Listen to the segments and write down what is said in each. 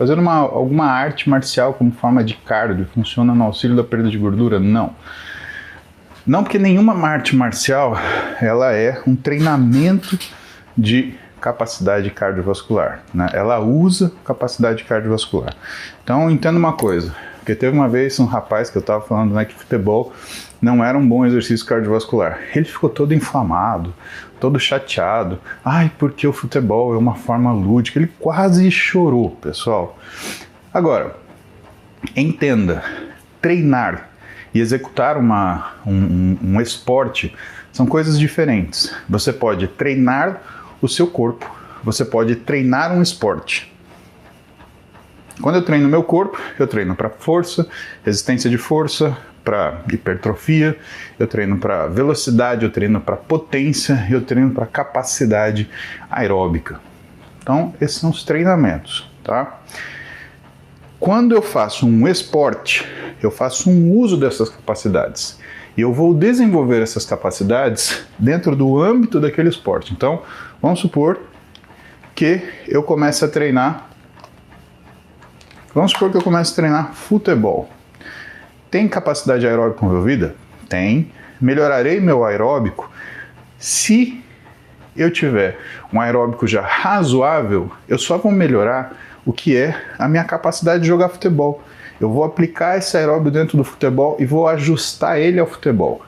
Fazendo alguma arte marcial como forma de cardio funciona no auxílio da perda de gordura? Não. Não, porque nenhuma arte marcial ela é um treinamento de capacidade cardiovascular, né? Ela usa capacidade cardiovascular. Então entenda uma coisa, porque teve uma vez um rapaz que eu estava falando, né, que futebol não era um bom exercício cardiovascular. Ele ficou todo inflamado, todo chateado. Ai, porque o futebol é uma forma lúdica. Ele quase chorou, pessoal. Agora, entenda, treinar e executar um esporte são coisas diferentes. Você pode treinar o seu corpo, você pode treinar um esporte. Quando eu treino meu corpo, eu treino para força, resistência de força, para hipertrofia, eu treino para velocidade, eu treino para potência, eu treino para capacidade aeróbica. Então, esses são os treinamentos, tá? Quando eu faço um esporte, eu faço um uso dessas capacidades. E eu vou desenvolver essas capacidades dentro do âmbito daquele esporte. Então, vamos supor que eu comece a treinar. Vamos supor que eu comece a treinar futebol. Tem capacidade aeróbica envolvida? Tem. Melhorarei meu aeróbico? Se eu tiver um aeróbico já razoável, eu só vou melhorar o que é a minha capacidade de jogar futebol. Eu vou aplicar esse aeróbio dentro do futebol e vou ajustar ele ao futebol.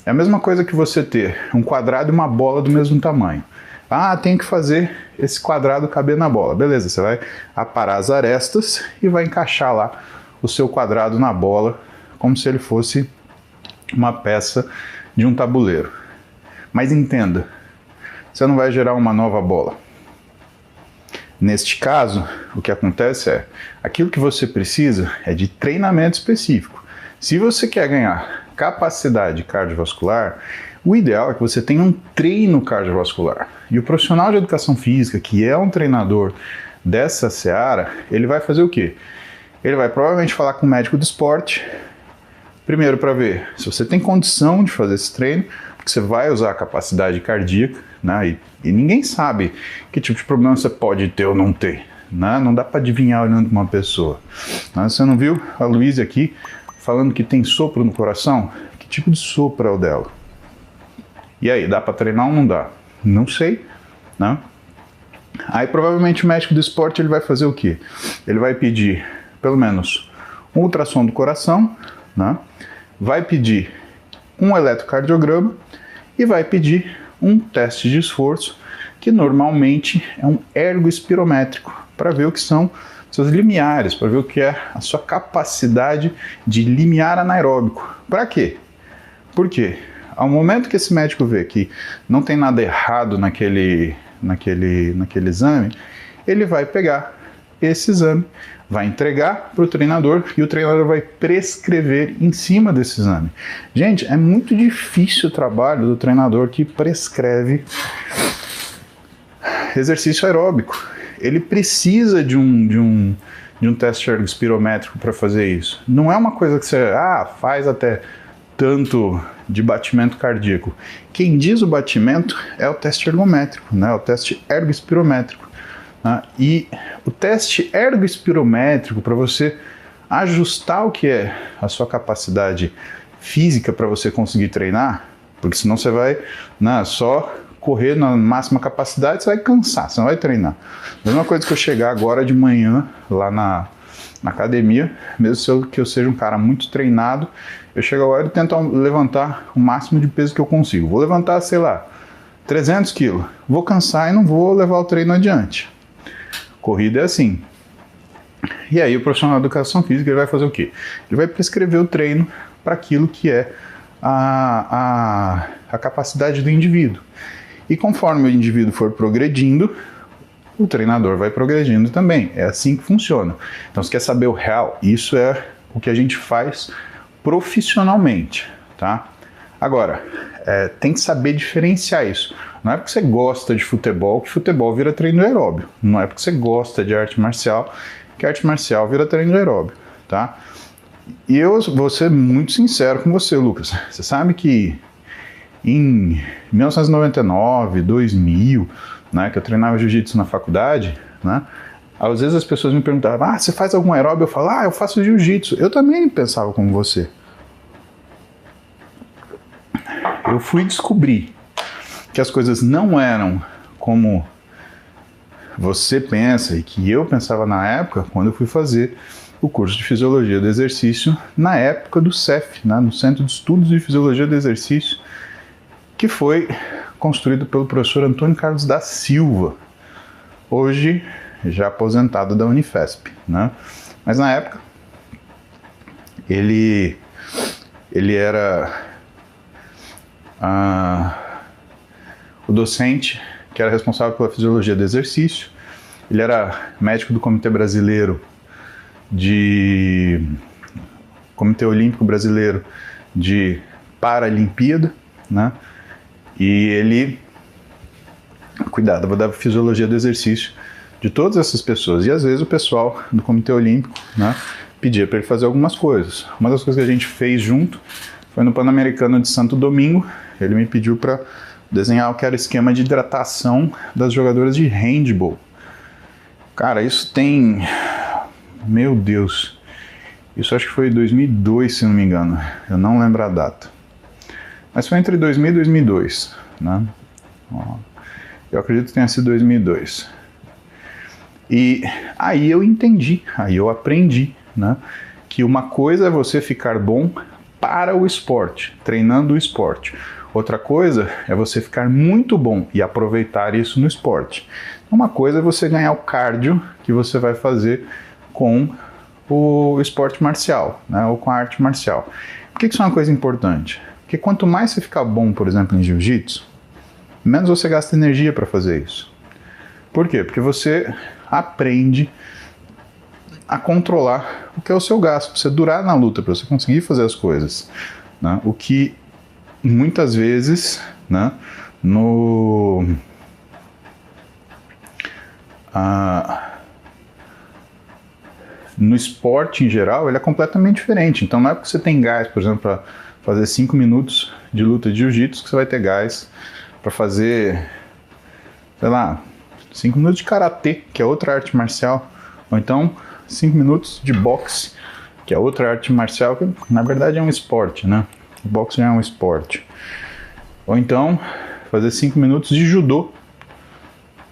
É a mesma coisa que você ter um quadrado e uma bola do mesmo tamanho. Ah, tem que fazer esse quadrado caber na bola. Beleza, você vai aparar as arestas e vai encaixar lá o seu quadrado na bola, como se ele fosse uma peça de um tabuleiro. Mas entenda, você não vai gerar uma nova bola. Neste caso, o que acontece é, aquilo que você precisa é de treinamento específico. Se você quer ganhar capacidade cardiovascular, o ideal é que você tenha um treino cardiovascular. E o profissional de educação física, que é um treinador dessa seara, ele vai fazer o quê? Ele vai provavelmente falar com o médico do esporte, primeiro para ver se você tem condição de fazer esse treino, porque você vai usar a capacidade cardíaca, né? E ninguém sabe que tipo de problema você pode ter ou não ter, né? Não dá para adivinhar olhando uma pessoa. Né? Você não viu a Luísa aqui falando que tem sopro no coração? Que tipo de sopro é o dela? E aí, dá para treinar ou não dá? Não sei, né? Aí provavelmente o médico do esporte ele vai fazer o quê? Ele vai pedir pelo menos um ultrassom do coração, né? Vai pedir um eletrocardiograma e vai pedir um teste de esforço, que normalmente é um ergospirométrico, para ver o que são seus limiares, para ver o que é a sua capacidade de limiar anaeróbico. Para quê? Por quê? Ao momento que esse médico vê que não tem nada errado naquele exame, ele vai pegar esse exame, vai entregar para o treinador e o treinador vai prescrever em cima desse exame. Gente, é muito difícil o trabalho do treinador que prescreve exercício aeróbico. Ele precisa de um teste ergospirométrico para fazer isso. Não é uma coisa que você faz até tanto de batimento cardíaco. Quem diz o batimento é o teste ergométrico, né? O teste ergospirométrico. E o teste ergospirométrico, para você ajustar o que é a sua capacidade física para você conseguir treinar, porque senão você vai só correr na máxima capacidade, você vai cansar, você não vai treinar. A mesma coisa que eu chegar agora de manhã lá na academia, mesmo que eu seja um cara muito treinado, eu chego agora e tento levantar o máximo de peso que eu consigo. Vou levantar, sei lá, 300 quilos. Vou cansar e não vou levar o treino adiante. Corrida é assim. E aí o profissional de educação física ele vai fazer o quê? Ele vai prescrever o treino para aquilo que é a capacidade do indivíduo. E conforme o indivíduo for progredindo, o treinador vai progredindo também. É assim que funciona. Então, se quer saber o real, isso é o que a gente faz profissionalmente, tá? Agora, tem que saber diferenciar isso. Não é porque você gosta de futebol que futebol vira treino aeróbio. Não é porque você gosta de arte marcial que arte marcial vira treino aeróbio, tá? E eu vou ser muito sincero com você, Lucas. Você sabe que em 1999, 2000, né, que eu treinava jiu-jitsu na faculdade, né, Às vezes as pessoas me perguntavam, você faz algum aeróbio? Eu falo, eu faço jiu-jitsu. Eu também pensava como você. Eu fui descobrir que as coisas não eram como você pensa e que eu pensava na época, quando eu fui fazer o curso de Fisiologia do Exercício, na época do CEF, né, no Centro de Estudos de Fisiologia do Exercício, que foi construído pelo professor Antônio Carlos da Silva, hoje já aposentado da Unifesp, né? Mas na época ele era o docente que era responsável pela fisiologia do exercício. Ele era médico do Comitê Olímpico Brasileiro de Paralimpíada, né? E ele cuidava da fisiologia do exercício de todas essas pessoas. E às vezes o pessoal do Comitê Olímpico, né, pedia para ele fazer algumas coisas. Uma das coisas que a gente fez junto foi no Pan-Americano de Santo Domingo. Ele me pediu para desenhar o que era o esquema de hidratação das jogadoras de handball. Cara, isso tem... Meu Deus. Isso acho que foi em 2002, se não me engano. Eu não lembro a data. Mas foi entre 2000 e 2002, né? Eu acredito que tenha sido 2002. E aí eu entendi, aí eu aprendi, né, que uma coisa é você ficar bom para o esporte, treinando o esporte. Outra coisa é você ficar muito bom e aproveitar isso no esporte. Uma coisa é você ganhar o cardio que você vai fazer com o esporte marcial, né, ou com a arte marcial. Por que isso é uma coisa importante? Porque quanto mais você ficar bom, por exemplo, em jiu-jitsu, menos você gasta energia para fazer isso. Por quê? Porque você aprende a controlar o que é o seu gasto, para você durar na luta, para você conseguir fazer as coisas, né? O que muitas vezes, né, no esporte em geral, ele é completamente diferente. Então não é porque você tem gás, por exemplo, para fazer 5 minutos de luta de jiu-jitsu que você vai ter gás para fazer, sei lá, 5 minutos de karatê, que é outra arte marcial, ou então 5 minutos de boxe, que é outra arte marcial, que na verdade é um esporte, né? O boxe já é um esporte. Ou então fazer 5 minutos de judô,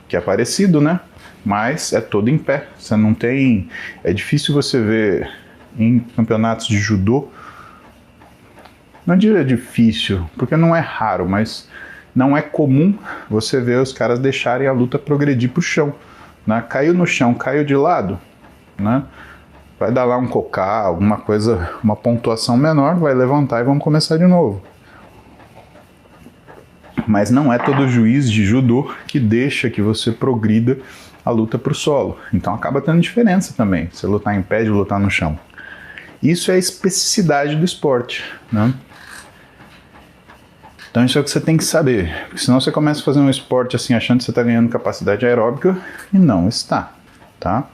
que é parecido, né? Mas é todo em pé. Você não tem... É difícil você ver em campeonatos de judô. Não diria difícil, porque não é raro, mas não é comum você ver os caras deixarem a luta progredir para o chão, né? Caiu no chão, caiu de lado, né? Vai dar lá um cocá, alguma coisa, uma pontuação menor, vai levantar e vamos começar de novo. Mas não é todo juiz de judô que deixa que você progrida a luta para o solo. Então acaba tendo diferença também, você lutar em pé de lutar no chão. Isso é a especificidade do esporte, né? Então isso é o que você tem que saber, porque senão você começa a fazer um esporte assim achando que você está ganhando capacidade aeróbica e não está, tá?